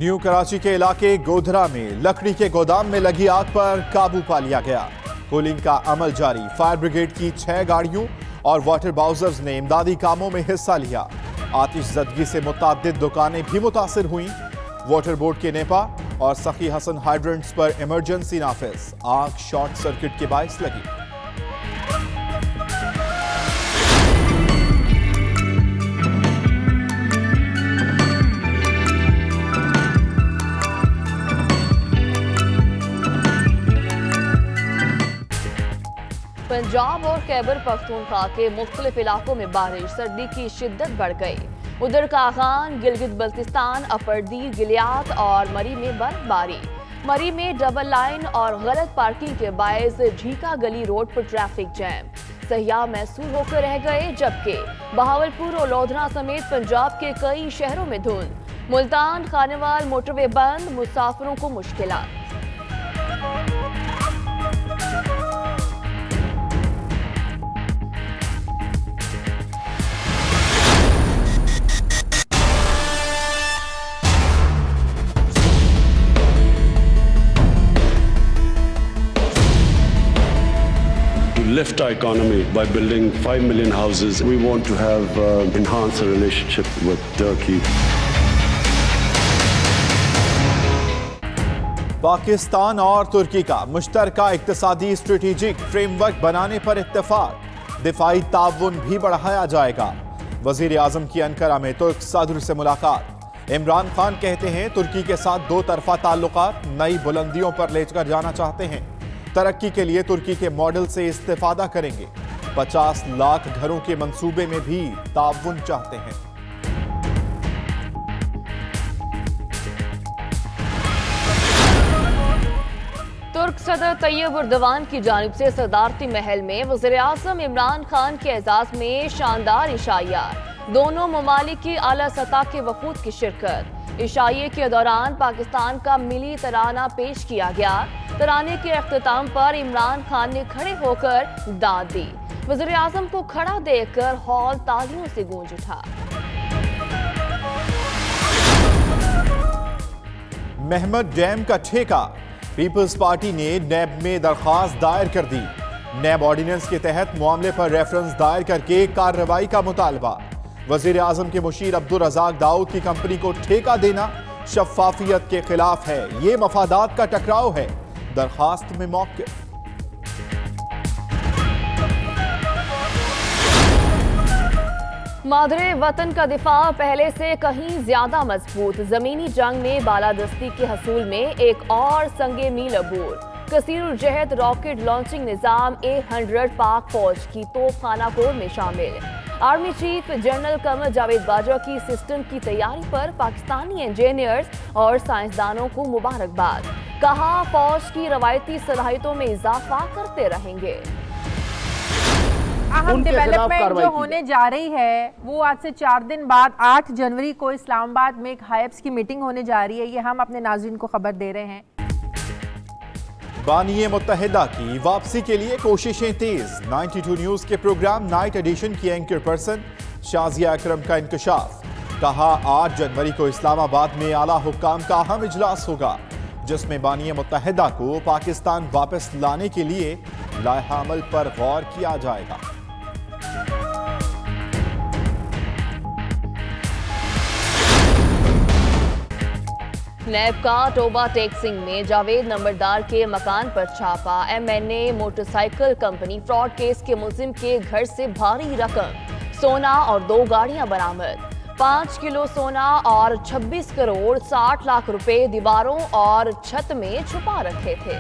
New Karachi के इलाके गोधरा में लकड़ी के गोदाम में लगी आग पर काबू पा लिया गया। कूलिंग का अमल जारी। फायर ब्रिगेड की 6 गाड़ियों और वाटर बाउजर्स ने इमदादी कामों में हिस्सा लिया। आतिशज़दगी से मुताद्दिद दुकानें भी मुतासिर हुई। वाटर बोर्ड के नेपा और सखी हसन हाइड्रेंट्स पर इमरजेंसी नाफिज। आग शॉर्ट सर्किट के बायस लगी। पंजाब और खैबर पख्तूनख्वा के मुख्तलिफ इलाकों में बारिश, सर्दी की शिद्दत बढ़ गई। उधर कागान, गिलगित बल्तिस्तान, अपरदीर, गिलियात और मरी में बर्फबारी। मरी में डबल लाइन और गलत पार्किंग के बायस झीका गली रोड पर ट्रैफिक जैम। सयाह मैसूर होकर रह गए, जबकि बहावलपुर और लोधरा समेत पंजाब के कई शहरों में धुंध। मुल्तान, खानेवाल मोटरवे बंद, मुसाफिरों को मुश्किलात। Lift our economy by building 5 million houses. We want to have enhanced our relationship with Turkey. Pakistan और तुर्की का मुश्तरका इक्तिसादी स्ट्रेटेजिक फ्रेमवर्क बनाने पर इत्तेफाक। दिफाई ताउन भी बढ़ाया जाएगा। वजीर आजम की अंकारा में तुर्क सदर से मुलाकात। इमरान खान कहते हैं तुर्की के साथ 2 तरफा ताल्लुकात नई बुलंदियों पर लेकर जाना चाहते हैं। तरक्की के लिए तुर्की के मॉडल से इस्तेफादा करेंगे। 50 लाख घरों के मंसूबे में भी ताउन चाहते हैं। तुर्क सदर तैयब उर्दवान की जानिब से सदारती महल में वज़ीर आज़म इमरान खान के एजाज में शानदार इशाइया। दोनों ममालिक की आला सतह के वफूद की शिरकत। इशाइये के दौरान पाकिस्तान का मिली तराना पेश किया गया। तराने के अख्तिताम पर इमरान खान ने खड़े होकर दाद दी। वज़ीर आज़म को खड़ा देखकर हॉल तालियों से गूंज उठा। महमद डैम का ठेका। पीपल्स पार्टी ने नैब में दरख्वास्त दायर कर दी। नैब ऑर्डिनेंस के तहत मामले पर रेफरेंस दायर करके कार्रवाई का मुतालबा। वजीर आजम के मुशीर अब्दुल रज़ाक दाऊद की कंपनी को ठेका देना शफ़ाफियत के खिलाफ है। ये मफादात का टकराव है। दरखास्त में मौक़िफ़। मादरे वतन का दिफा पहले से कहीं ज्यादा मजबूत। जमीनी जंग में बालादस्ती के हसूल में एक और संगे मील अबूर। कसीरुल जहद रॉकेट लॉन्चिंग निज़ाम A-100 पाक फौज की तोपखाना कोर में शामिल। Army chief general Qamar Javed Bajwa की सिस्टम की तैयारी पर पाकिस्तानी इंजीनियर्स और साइंसदानों को मुबारकबाद। कहा फौज की रवायती सलाहियतों में इजाफा करते रहेंगे। अहम डेवलपमेंट जो होने जा रही है वो आज से 4 दिन बाद 8 जनवरी को इस्लामाबाद में एक हाइब्स की मीटिंग होने जा रही है। ये हम अपने नाज़रीन को खबर दे रहे हैं। बानिए मुत्तहिदा की वापसी के लिए कोशिशें तेज। 92 न्यूज के प्रोग्राम नाइट एडिशन की एंकर पर्सन शाजिया अकरम का इंकशाफ। कहा 8 जनवरी को इस्लामाबाद में आला हुक्काम का अहम इजलास होगा, जिसमें बानिए मुत्तहिदा को पाकिस्तान वापस लाने के लिए लाइहा अमल पर गौर किया जाएगा। नैब का टोबा टेक्सिंग में जावेद नंबरदार के मकान पर छापा। MNA motorcycle company fraud case के मुलजिम के घर से भारी रकम, सोना और 2 गाड़ियां बरामद। 5 किलो सोना और 26 करोड़ 60 लाख रुपए दीवारों और छत में छुपा रखे थे।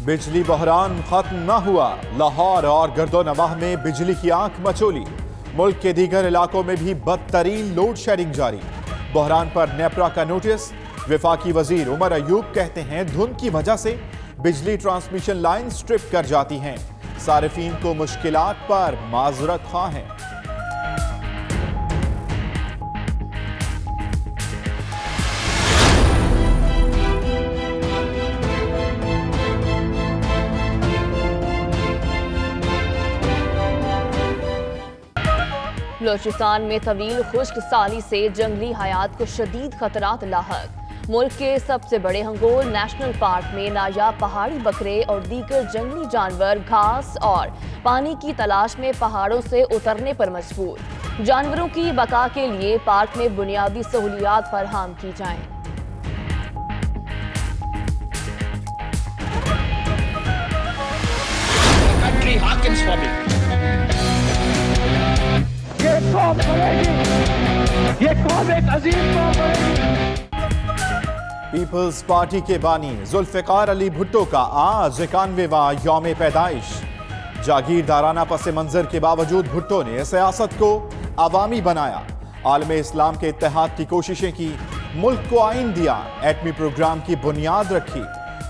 बिजली बहरान खत्म न हुआ। लाहौर और गर्दोनवाह में बिजली की आंख मचोली। मुल्क के दीगर इलाकों में भी बदतरीन लोड शेडिंग जारी। बहरान पर नेपरा का नोटिस। वफाकी वजीर उमर अयूब कहते हैं धुंध की वजह से बिजली ट्रांसमिशन लाइन स्ट्रिप कर जाती हैं। सारिफीन को मुश्किलात पर माजरत ख्वाह हैं। बलोचिस्तान में तवील खुश्क साली से जंगली हयात को शदीद खतरात लाहक। मुल्क के सबसे बड़े हंगोल नेशनल पार्क में नायाब पहाड़ी बकरे और दीगर जंगली जानवर घास और पानी की तलाश में पहाड़ों से उतरने पर मजबूर। जानवरों की बका के लिए पार्क में बुनियादी सहूलियात फराहम की जाएं। पीपल्स पार्टी के बानी जुल्फिकार अली भुट्टो का आज 91वां यौम पैदाइश। जागीरदाराना पस मंजर के बावजूद भुट्टो ने सियासत को अवामी बनाया, आलम इस्लाम के इत्तेहाद की कोशिशें की, मुल्क को आइन दिया, एटमी प्रोग्राम की बुनियाद रखी।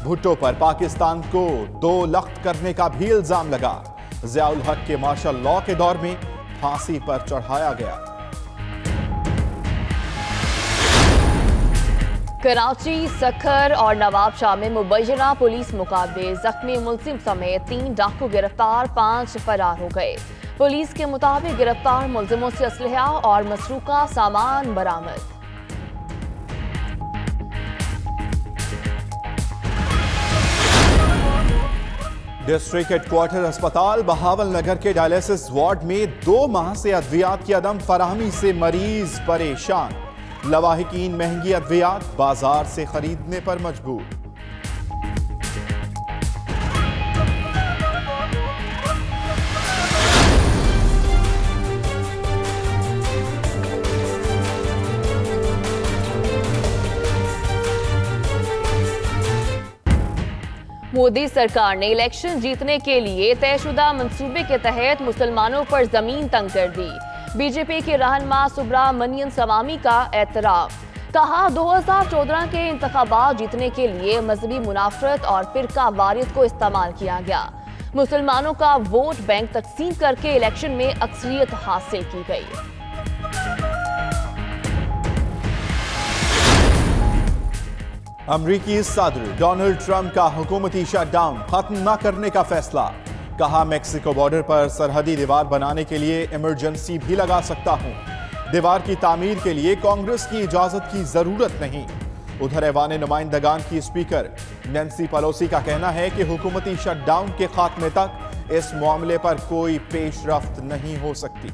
भुट्टो पर पाकिस्तान को 2 लख्त करने का भी इल्जाम लगा। ज़ियाउल हक के मार्शल लॉ के दौर में फांसी पर चढ़ाया गया। कराची, सखर और नवाबशाह में मुबैना पुलिस मुकाबले, जख्मी मुलजिम समेत 3 डाकू गिरफ्तार, 5 फरार हो गए। पुलिस के मुताबिक गिरफ्तार मुलजिमों से असलहा और मसरूका सामान बरामद। डिस्ट्रिक्ट हेडक्वार्टर अस्पताल बहावल नगर के डायलिसिस वार्ड में 2 माह से अद्वियात की अदम फराहमी से मरीज परेशान। लवाहिकीन महंगी अद्वियात बाजार से खरीदने पर मजबूर। मोदी सरकार ने इलेक्शन जीतने के लिए तयशुदा मंसूबे के तहत मुसलमानों पर जमीन तंग कर दी। बीजेपी के रहनुमा सुब्रमण्यम स्वामी का एतराफ, कहा 2014 के इंतखाबात जीतने के लिए मजहबी मुनाफरत और फिरका वारियत को इस्तेमाल किया गया। मुसलमानों का वोट बैंक तकसीम करके इलेक्शन में अक्सरियत हासिल की गई। अमरीकी सदर डोनाल्ड ट्रंप का हुकूमती शटडाउन खत्म न करने का फैसला, कहा मैक्सिको बॉर्डर पर सरहदी दीवार बनाने के लिए इमरजेंसी भी लगा सकता हूं। दीवार की तामीर के लिए कांग्रेस की इजाजत की जरूरत नहीं। उधर ऐवान नुमाइंदगान की स्पीकर नैंसी पेलोसी का कहना है कि हुकूमती शटडाउन के खात्मे तक इस मामले पर कोई पेशरफ्त नहीं हो सकती।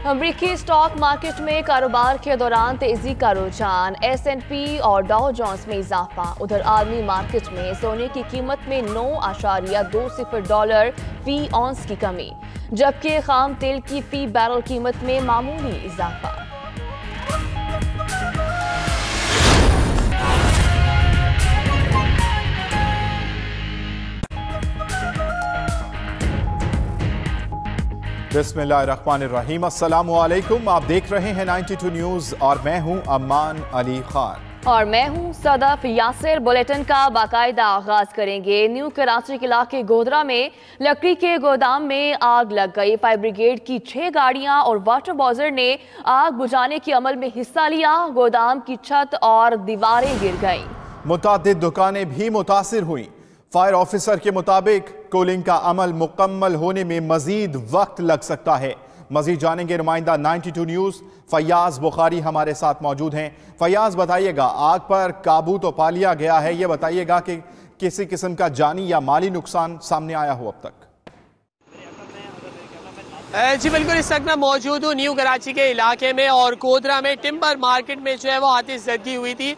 अमरीकी स्टॉक मार्केट में कारोबार के दौरान तेजी का रुझान, S&P और डाउ जोन्स में इजाफा। उधर आलमी मार्केट में सोने की कीमत में $9.20 फी औंस की कमी, जबकि खाम तेल की फी बैरल कीमत में मामूली इजाफा। बिस्मिल्लाहिर्रहमानिर्रहीम, अस्सलाम वालेकुम। आप देख रहे हैं 92 न्यूज़ और मैं हूं अम्मान अली खान और मैं हूं सदफ यासिर। बुलेटिन का बाकायदा आगाज करेंगे। न्यू कराची के इलाके गोधरा में लकड़ी के गोदाम में आग लग गई। फायर ब्रिगेड की 6 गाड़ियां और वाटर बॉजर ने आग बुझाने के अमल में हिस्सा लिया। गोदाम की छत और दीवारें गिर गईं। मुतादिद दुकानें भी मुतासिर हुई। फायर ऑफिसर के मुताबिक कूलिंग का अमल मुकम्मल होने में मजीद वक्त लग सकता है। मजीद जानेंगे नुमाइंदा 92 न्यूज़ फयाज बुखारी हमारे साथ मौजूद हैं। फयाज, बताइएगा, आग पर काबू तो पा लिया गया है, ये बताइएगा कि किसी किस्म का जानी या माली नुकसान सामने आया हो अब तक? जी बिल्कुल, इस वक्त मैं मौजूद हूँ न्यू कराची के इलाके में और गोधरा में टिम्बर मार्केट में जो है वो आतिशबाजी हुई थी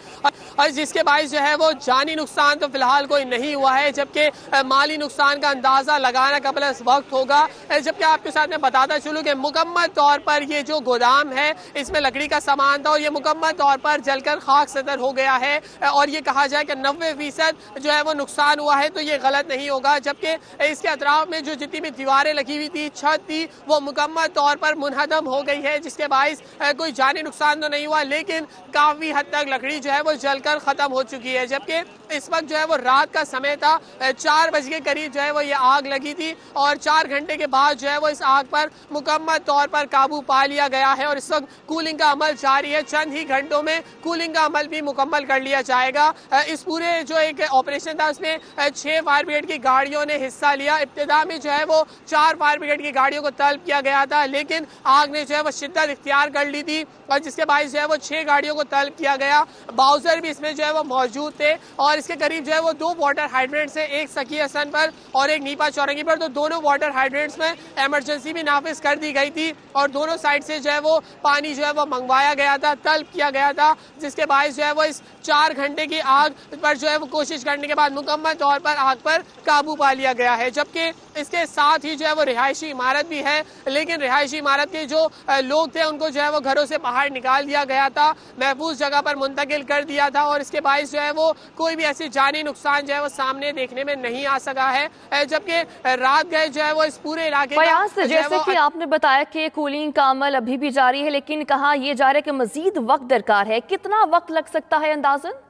और जिसके बायस जो है वो जानी नुकसान तो फिलहाल कोई नहीं हुआ है, जबकि माली नुकसान का अंदाजा लगाना कबल वक्त होगा। जबकि आपके साथ मैं बताता चलूँ कि मुकम्मल तौर पर ये जो गोदाम है इसमें लकड़ी का सामान था और ये मुकम्मल तौर पर जलकर खाक सदर हो गया है और ये कहा जाए कि 90% जो है वो नुकसान हुआ है तो ये गलत नहीं होगा। जबकि इसके अतराफ में जो जितनी भी दीवारें लगी हुई थी, छत थी, वो मुकम्मल तौर पर मुनहदम हो गई है, जिसके बायस कोई जानी नुकसान तो नहीं हुआ, लेकिन काफी हद तक लकड़ी जो है वो जलकर जलकर खत्म हो चुकी है। जबकि इस वक्त जो है वो रात का समय था, 4 बजे के करीब जो है वो ये आग लगी थी और 4 घंटे के बाद जो है वो इस आग पर मुकम्मल तौर पर काबू पा लिया गया है और इस वक्त कूलिंग का अमल जारी है। चंद ही घंटों में कूलिंग का अमल भी मुकम्मल कर लिया जाएगा। इस पूरे जो एक ऑपरेशन था उसमें 6 फायर ब्रिगेड की गाड़ियों ने हिस्सा लिया। इब्तिदा में जो है वो 4 फायर ब्रिगेड की गाड़ियों को तलब किया गया था, लेकिन आग ने जो है वो शिद्दत इख्तियार कर ली थी और जिसके बायस जो है वो 6 गाड़ियों को तलब किया गया। बाउजर भी इसमें जो है वो मौजूद थे और इसके करीब जो है वो 2 वाटर हाइड्रेंट्स है, एक सकी हसन पर और एक नीपा चौरंगी पर। तो दोनों वाटर हाइड्रेंट्स में इमरजेंसी भी नाफिज कर दी गई थी और दोनों साइड से जो है वो पानी जो है वो मंगवाया गया था, तलब किया गया था, जिसके बायस जो है वो इस 4 घंटे की आग पर जो है वो कोशिश करने के बाद मुकम्मल तौर पर आग पर काबू पा लिया गया है। जबकि इसके साथ ही जो है वो रिहायशी इमारत भी है, लेकिन रिहायशी इमारत के जो लोग थे उनको जो है वो घरों से बाहर निकाल दिया गया था, महफूज जगह पर मुंतकिल कर दिया था और इसके बायस जो है वो कोई भी ऐसी जानी नुकसान जो है वो सामने देखने में नहीं आ सका है। जबकि रात गए जो है वो इस पूरे इलाके में जैसे कि आपने बताया कि कूलिंग का अमल अभी भी जारी है, लेकिन कहा यह जा रहा है कि मजीद वक्त दरकार है। कितना वक्त लग सकता है अंदाजन?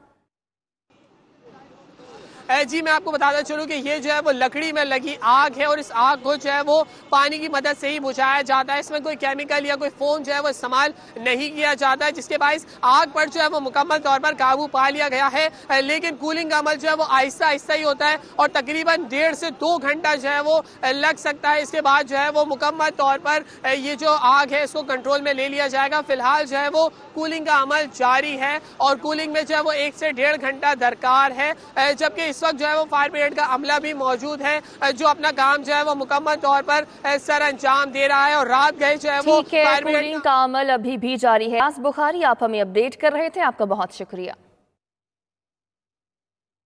जी मैं आपको बताता चलूं कि ये जो है वो लकड़ी में लगी आग है और इस आग को जो है वो पानी की मदद से ही बुझाया जाता है। इसमें कोई केमिकल या कोई फोम जो है वो इस्तेमाल नहीं किया जाता है, जिसके बायस आग पर जो है वो मुकम्मल तौर पर काबू पा लिया गया है। लेकिन कूलिंग का अमल जो है वो आहिस्ता आहिस्ता ही होता है और तकरीबन 1.5 से 2 घंटा जो है वो लग सकता है। इसके बाद जो है वो मुकम्मल तौर पर ये जो आग है इसको कंट्रोल में ले लिया जाएगा। फिलहाल जो है वो कूलिंग का अमल जारी है और कूलिंग में जो है वो 1 से 1.5 घंटा दरकार है। जबकि इस वक्त जो है वो फायर ब्रिगेड का अमला भी मौजूद है जो अपना काम जो है वो मुकम्मल तौर पर सर अंजाम दे रहा है और रात गए जो है वो फायर ब्रिगेड का अमल अभी भी जारी है। बुखारी आप हमें अपडेट कर रहे थे, आपका बहुत शुक्रिया।